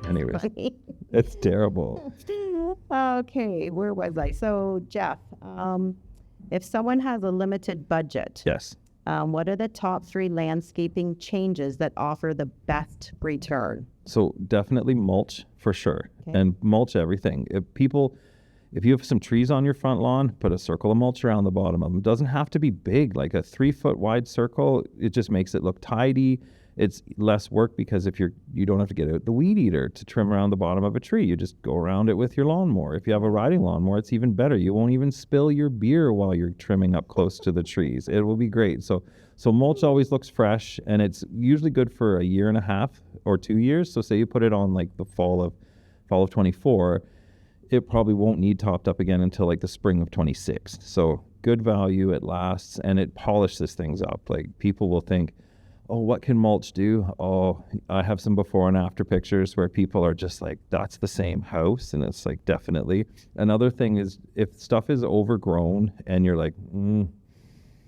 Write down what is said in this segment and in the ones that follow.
Anyways, Funny. it's terrible. Okay, where was I? So, Jeff, if someone has a limited budget, Yes. what are the top 3 landscaping changes that offer the best return? So definitely mulch for sure, Okay. and mulch everything. If you have some trees on your front lawn, put a circle of mulch around the bottom of them. It doesn't have to be big, like a 3-foot wide circle. It just makes it look tidy. It's less work because you don't have to get out the weed eater to trim around the bottom of a tree. You just go around it with your lawnmower. If you have a riding lawnmower, it's even better. You won't even spill your beer while you're trimming up close to the trees. It will be great. So mulch always looks fresh, and it's usually good for a year and a half or 2 years. So say you put it on like the fall of 24, it probably won't need topped up again until like the spring of 26. So good value, it lasts, and it polishes things up. Like people will think, oh, what can mulch do? Oh, I have some before and after pictures where people are just like, that's the same house. And it's like, definitely. Another thing is if stuff is overgrown and you're like,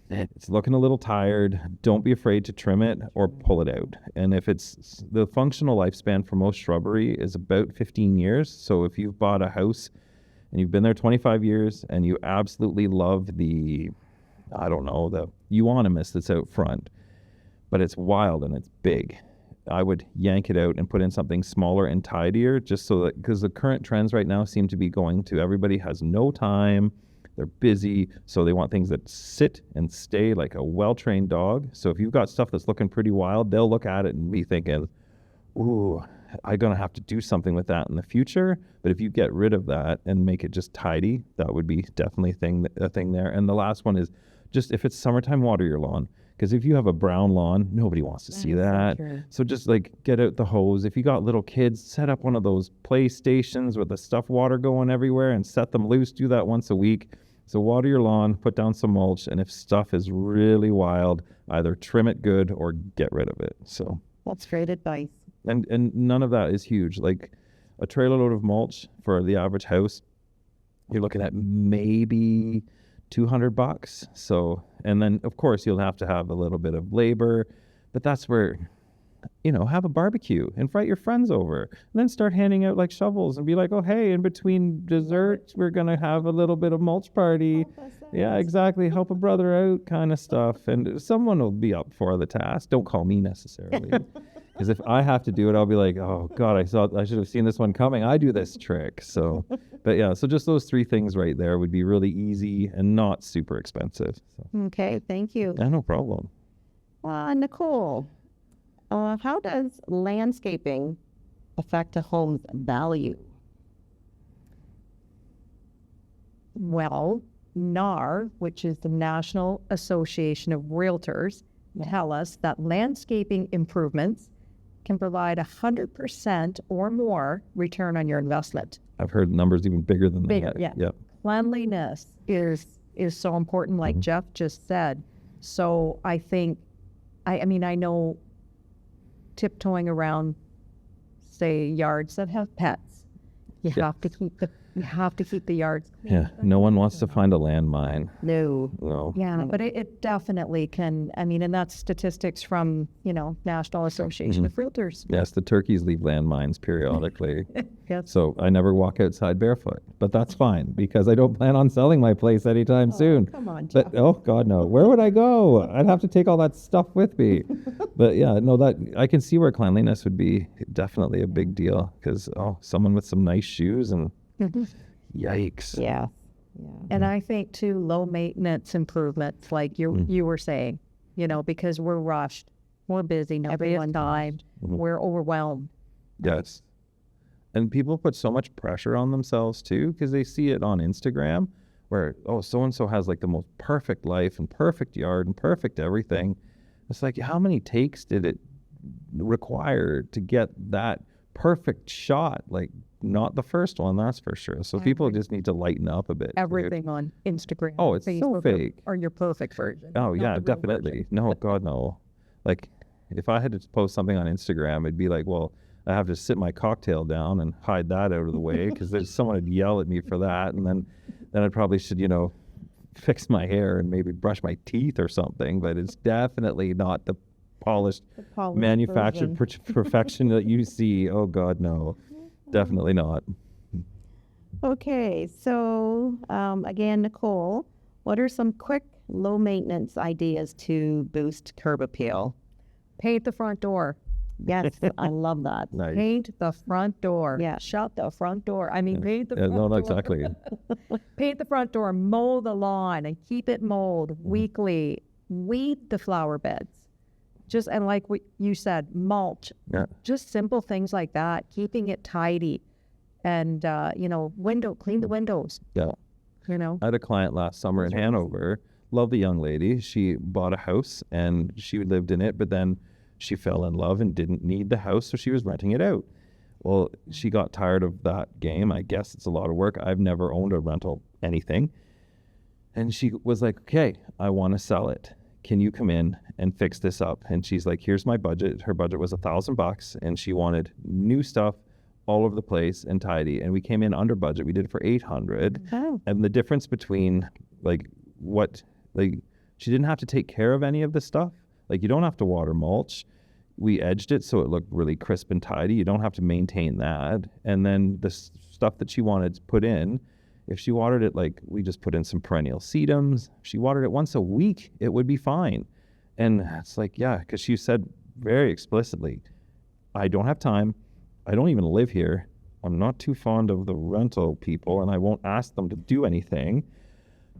it's looking a little tired, don't be afraid to trim it or pull it out. And if it's the functional lifespan for most shrubbery is about 15 years. So if you've bought a house and you've been there 25 years and you absolutely love the euonymus that's out front, but it's wild and it's big, I would yank it out and put in something smaller and tidier, just so that, because the current trends right now seem to be going to everybody has no time, they're busy, so they want things that sit and stay like a well-trained dog. So if you've got stuff that's looking pretty wild, they'll look at it and be thinking, ooh, I'm going to have to do something with that in the future. But if you get rid of that and make it just tidy, that would be definitely a thing there. And the last one is just if it's summertime, water your lawn. Because if you have a brown lawn, nobody wants to see that. So just like get out the hose. If you got little kids, set up one of those play stations with the stuff water going everywhere and set them loose. Do that once a week. So water your lawn, put down some mulch, and if stuff is really wild, either trim it good or get rid of it. So That's great advice. and none of that is huge. Like a trailer load of mulch for the average house, you're looking at maybe $200. So, and then of course you'll have to have a little bit of labor, but that's where, have a barbecue, invite your friends over, and then start handing out like shovels and be like, oh, hey, in between desserts, we're going to have a little bit of mulch party. Yeah, exactly. Help a brother out kind of stuff. And someone will be up for the task. Don't call me necessarily. Because if I have to do it, I'll be like, oh, God, I should have seen this one coming. I do this trick. So, but yeah, so just those 3 things right there would be really easy and not super expensive. So, Okay, thank you. yeah, no problem. Nicole, how does landscaping affect a home's value? Well, NAR, which is the National Association of Realtors, tell us that landscaping improvements can provide 100% or more return on your investment. I've heard numbers even bigger than Bigger, that. yeah. Yep. Cleanliness is so important, like Jeff just said. So I think, I know tiptoeing around, say, yards that have pets, you have to keep the yards clean. Yeah. No one wants to find a landmine. No. Yeah, but it definitely can. And that's statistics from, National Association of Realtors. Yes, the turkeys leave landmines periodically. Yes. So I never walk outside barefoot, but that's fine because I don't plan on selling my place anytime soon. Come on, Jeff. But oh God, no. Where would I go? I'd have to take all that stuff with me. But yeah, no, that I can see where cleanliness would be definitely a big deal because someone with some nice shoes and yikes. Yeah. And I think too, low maintenance improvements, like you were saying, because we're rushed, we're busy, nobody has time, we're overwhelmed. Yes. And people put so much pressure on themselves too because they see it on Instagram where, so-and-so has like the most perfect life and perfect yard and perfect everything. It's like, how many takes did it require to get that perfect shot? Like, not the first one, that's for sure. So people just need to lighten up a bit. Everything on Instagram. Oh, it's Facebook, so fake. Or your perfect version. Oh, not yeah, the real definitely. version. No, God, no. Like, if I had to post something on Instagram, it'd be like, well, I have to sit my cocktail down and hide that out of the way because there's someone would yell at me for that. And then I probably should, fix my hair and maybe brush my teeth or something. But it's definitely not the polished, polished manufactured perfection that you see. Oh God, no, definitely not. Okay, so again, Nicole, what are some quick, low maintenance ideas to boost curb appeal? Paint the front door. Yes, I love that. Nice. Paint the front door. Yeah. Shut the front door. I mean, paint the Yeah, front no, door. exactly. Paint the front door, mow the lawn and keep it mowed weekly. Weed the flower beds. Just, and like what you said, mulch. Yeah. Just simple things like that, keeping it tidy. And, clean the windows, Yeah. I had a client last summer in Hanover, lovely young lady. She bought a house and she lived in it, but then she fell in love and didn't need the house, so she was renting it out. Well, she got tired of that game. I guess it's a lot of work. I've never owned a rental anything. And she was like, okay, I want to sell it. Can you come in and fix this up? And she's like, here's my budget. Her budget was $1,000 and she wanted new stuff all over the place and tidy. And we came in under budget. We did it for $800. Oh. And the difference between she didn't have to take care of any of the stuff. Like, you don't have to water mulch. We edged it so it looked really crisp and tidy. You don't have to maintain that. And then the stuff that she wanted to put in, if she watered it, like, we just put in some perennial sedums. If she watered it once a week, it would be fine. And it's like, yeah, because she said very explicitly, I don't have time. I don't even live here. I'm not too fond of the rental people, and I won't ask them to do anything.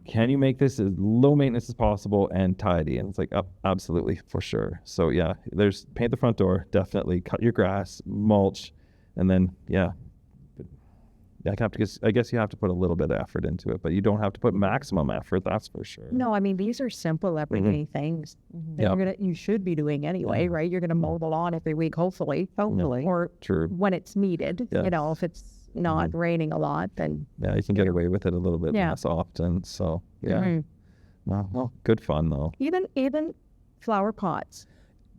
Can you make this as low maintenance as possible and tidy? And it's like, absolutely, for sure. So yeah, there's paint the front door, definitely. Cut your grass, mulch, and then yeah. I guess you have to put a little bit of effort into it, but you don't have to put maximum effort. That's for sure. No, I mean, these are simple everyday things that you should be doing anyway, right? You're going to mow the lawn every week, hopefully, or True. when it's needed. Yes. If it's not raining a lot, then Yeah, you can get away with it a little bit less often. So yeah, well, good fun though. even flower pots,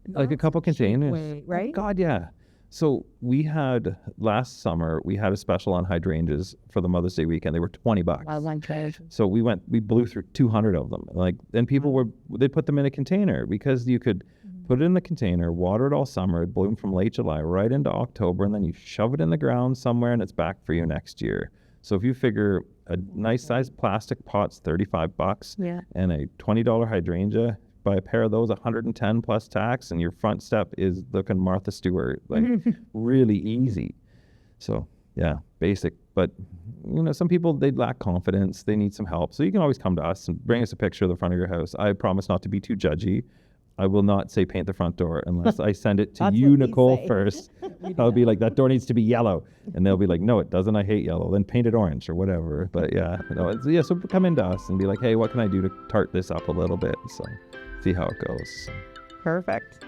Like a couple containers, right? Oh, God, yeah. So we had last summer, we had a special on hydrangeas for the Mother's Day weekend. They were $20. Wildlife treasure. So we blew through 200 of them. Then people they put them in a container because you could put it in the container, water it all summer, it bloomed from late July right into October, and then you shove it in the ground somewhere and it's back for you next year. So if you figure a nice sized plastic pot's $35 and a $20 hydrangea, buy a pair of those, 110 plus tax, and your front step is looking Martha Stewart, really easy. So yeah, basic. But some people, they lack confidence, they need some help. So you can always come to us and bring us a picture of the front of your house. I promise not to be too judgy. I will not say paint the front door unless I send it to That's you, what we Nicole, say. first. I'll be like, that door needs to be yellow. And they'll be like, no, it doesn't. I hate yellow. Then paint it orange or whatever. But yeah, so come into us and be like, hey, what can I do to tart this up a little bit? So see how it goes. Perfect.